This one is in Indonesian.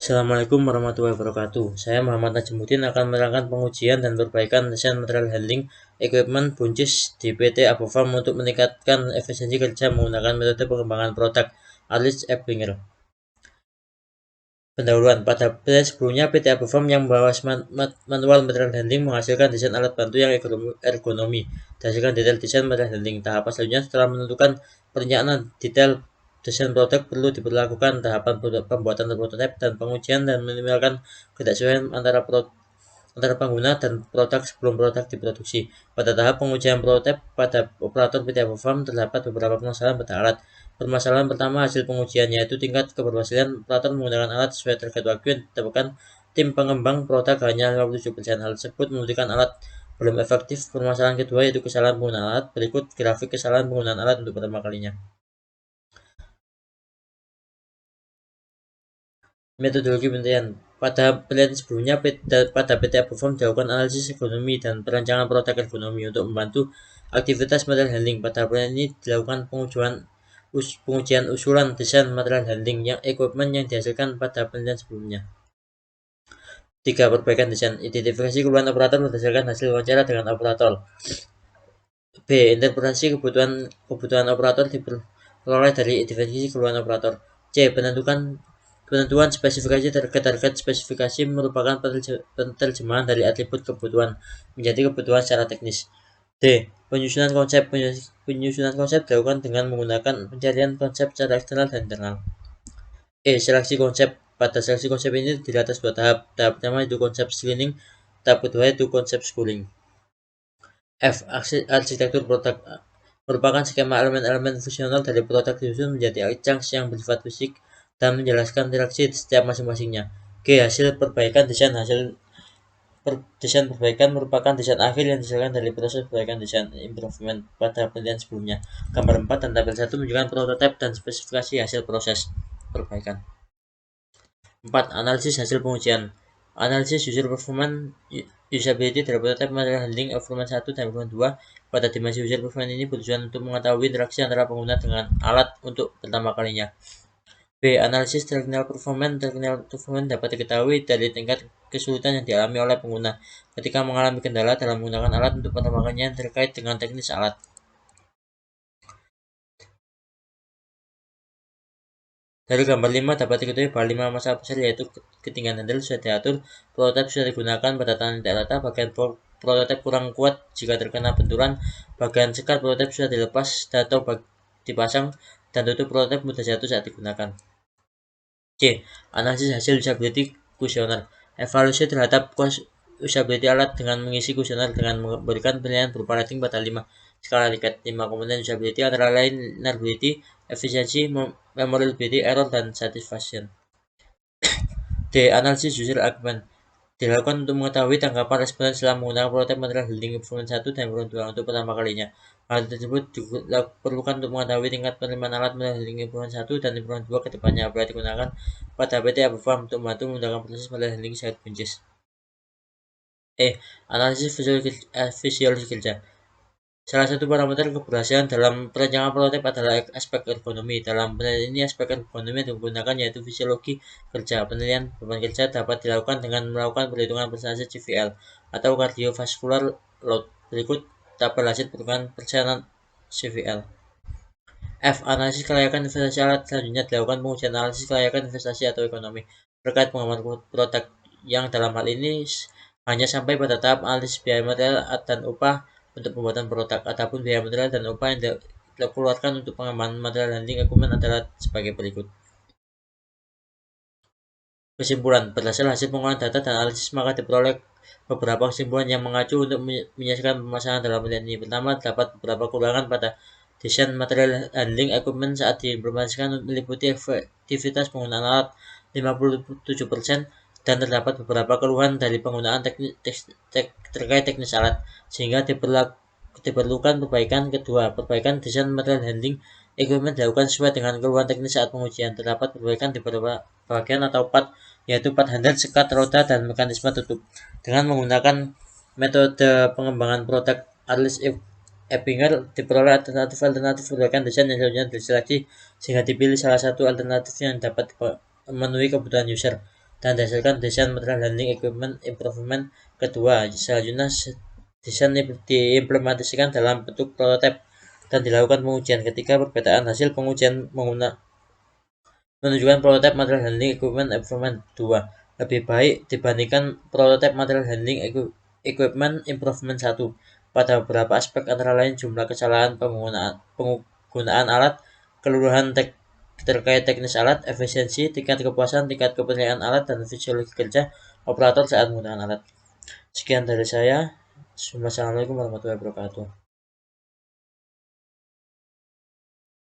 Assalamualaikum warahmatullahi wabarakatuh. Saya Muhammad Najmuddin akan menerangkan pengujian dan perbaikan desain material handling equipment buncis di PT Abofarm untuk meningkatkan efisiensi kerja menggunakan metode pengembangan produk Alice Ebinger. Pendahuluan. Pada PT sebelumnya, PT Abofarm yang membawa manual material handling menghasilkan desain alat bantu yang ergonomi, dihasilkan detail desain material handling. Tahapan selanjutnya setelah menentukan perencanaan detail desain produk perlu diberlakukan tahapan pembuatan prototipe dan pengujian dan minimalkan ketidaksesuaian antara pengguna dan produk sebelum produk diproduksi. Pada tahap pengujian prototipe pada operator PT Abofarm terdapat beberapa permasalahan pada alat. Permasalahan pertama hasil pengujian, yaitu tingkat keberhasilan operator menggunakan alat sesuai target waktu yang ditetapkan tim pengembang produk hanya 57%. Hal tersebut membuktikan alat belum efektif. Permasalahan kedua yaitu kesalahan penggunaan alat. Berikut grafik kesalahan penggunaan alat untuk pertama kalinya. Metodologi penelitian. Pada penelitian sebelumnya, pada PT Abofarm dilakukan analisis ekonomi dan perancangan produk ergonomi untuk membantu aktivitas material handling. Pada penelitian ini dilakukan pengujian usulan desain material handling yang equipment yang dihasilkan pada penelitian sebelumnya. 3. Perbaikan desain. Identifikasi keluhan operator berdasarkan hasil wawancara dengan operator. B. Interpretasi kebutuhan operator diperoleh dari identifikasi keluhan operator. C. Penentuan spesifikasi target spesifikasi merupakan penerjemahan dari atribut kebutuhan menjadi kebutuhan secara teknis. D. Penyusunan konsep dilakukan dengan menggunakan pencarian konsep secara eksternal dan internal. E. Seleksi konsep. Pada seleksi konsep ini di atas dua tahap. Tahap pertama itu konsep screening, tahap kedua itu konsep schooling. F. Arsitektur produk merupakan skema elemen-elemen fungsional dari produk disusun menjadi chunks yang bersifat fisik dan menjelaskan interaksi setiap masing-masingnya. G. Hasil perbaikan desain. Desain perbaikan merupakan desain akhir yang dihasilkan dari proses perbaikan desain improvement pada penelitian sebelumnya. Gambar 4 dan tabel 1 menunjukkan prototipe dan spesifikasi hasil proses perbaikan. 4. Analisis hasil pengujian. Analisis user performance usability dari prototipe material handling performance 1 dan performance 2. Pada dimensi user performance ini bertujuan untuk mengetahui interaksi antara pengguna dengan alat untuk pertama kalinya. B. Analisis technical performance. Technical performance dapat diketahui dari tingkat kesulitan yang dialami oleh pengguna ketika mengalami kendala dalam menggunakan alat untuk pertama kalinya terkait dengan teknis alat. Dari gambar 5 dapat diketahui bahwa 5 masalah besar yaitu ketinggian handle sudah diatur, prototipe sudah digunakan pada tangan tidak rata, bagian prototipe kurang kuat jika terkena benturan, bagian sekat prototipe sudah dilepas atau dipasang, dan tutup prototipe mudah jatuh saat digunakan. C. Analisis hasil usability kuesioner. Evaluasi terhadap usability alat dengan mengisi kuesioner dengan memberikan penilaian berupa rating pada 5 skala Likert. 5 komponen usability antara lain learnability, efisiensi, memorability, error, dan satisfaction. D. Analisis user argument dilakukan untuk mengetahui tanggapan responden setelah menggunakan prototipe material handling improvement 1 dan improvement 2 untuk pertama kalinya. Hal tersebut diperlukan untuk mengetahui tingkat penerimaan alat material handling improvement 1 dan improvement 2 ke depannya apabila digunakan pada PT Abofarm untuk membantu menggunakan proses material handling secara buncis. E. Analisis fisiologi kerja. Salah satu parameter keberhasilan dalam perancangan prototipe adalah aspek ergonomi. Dalam penelitian ini, aspek ergonomi yang digunakan yaitu fisiologi kerja. Penilaian beban kerja dapat dilakukan dengan melakukan perhitungan persentase CVL atau cardiovascular load. Berikut tabel hasil perhitungan persenan CVL. F. Analisis kelayakan investasi alat. Selanjutnya dilakukan pengujian analisis kelayakan investasi atau ekonomi terkait pengembangan produk yang dalam hal ini hanya sampai pada tahap analisis biaya material dan upah untuk pembuatan produk. Adapun biaya material dan upah yang dikeluarkan untuk pengembangan material handling equipment adalah sebagai berikut. Kesimpulan. Berdasarkan hasil pengolahan data dan analisis, maka diperoleh beberapa kesimpulan yang mengacu untuk menyelesaikan permasalahan dalam penelitian ini. Pertama, terdapat beberapa kekurangan pada desain material handling equipment saat diimplementasikan meliputi efektivitas penggunaan alat 57% dan terdapat beberapa keluhan dari penggunaan terkait teknis alat, sehingga diperlukan perbaikan. Kedua, perbaikan desain material handling equipment dilakukan sesuai dengan keluhan teknis saat pengujian. Terdapat perbaikan di beberapa bagian atau part, yaitu part handle, sekat, roda, dan mekanisme tutup. Dengan menggunakan metode pengembangan produk Alice Ebinger, diperoleh alternatif perbaikan desain yang selanjutnya diseleksi sehingga dipilih salah satu alternatif yang dapat memenuhi kebutuhan user. dan dihasilkan desain material handling equipment improvement. Kedua, selanjutnya desain diimplementasikan dalam bentuk prototipe dan dilakukan pengujian. Ketiga, perbedaan hasil pengujian menunjukkan prototipe material handling equipment improvement 2 lebih baik dibandingkan prototipe material handling equipment improvement 1 pada beberapa aspek, antara lain jumlah kesalahan penggunaan alat, keseluruhan terkait teknis alat, efisiensi, tingkat kepuasan, tingkat kepercayaan alat, dan fisiologi kerja operator saat menggunakan alat. Sekian dari saya. Wassalamualaikum warahmatullahi wabarakatuh.